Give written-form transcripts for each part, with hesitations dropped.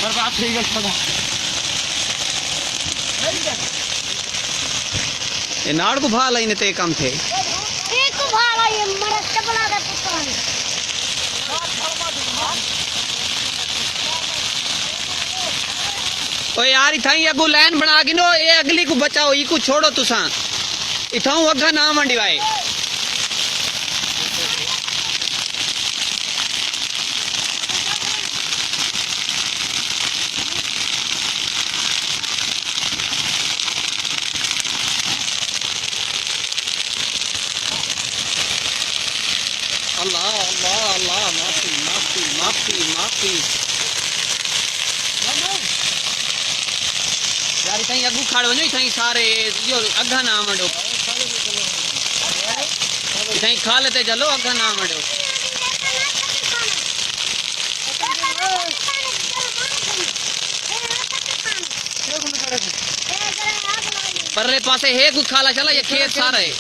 बर्बाद થઈ ગયો બધા ये नाड़ को भा लाइन ते काम थे एक को भाड़ा ये मरा चपला का पुत्र ओ यार इथाई अगो लाइन बना के नो ये अगली को बचाओ ई को छोड़ो तुसा इथाऊ अगा ना मंडवाए अल्लाह अल्लाह अल्लाह माफी माफी माफी माफी यार इथाई अगू खाड़ो नो इथाई सारे यो अगा ना मंडो इथाई खा लेते चलो अगा ना मंडो परले पासे है को खाला चला ये खेत सारा है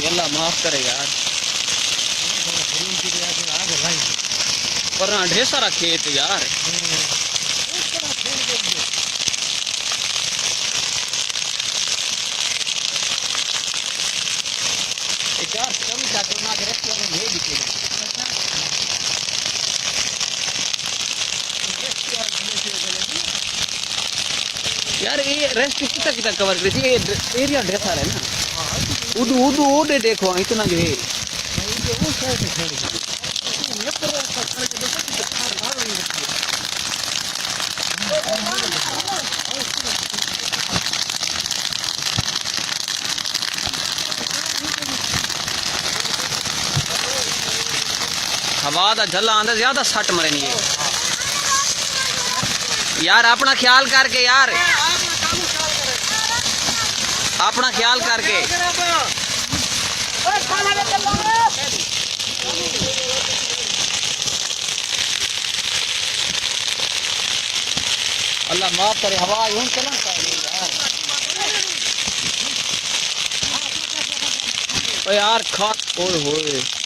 अल्लाह माफ करे यार पर ढेर सारा खेत यार यार ये रेस्ट कितना कवर कर ये एरिया ढेर सारा है ना उदू उदू उड़े देखो इतना जो है हवा का झल्ला आंदा ज्यादा सट मरे नहीं है यार अपना ख्याल करके यार अपना ख्याल करके अल्लाह माफ करे हवा यूं चला यार ओ यार खा ओए होए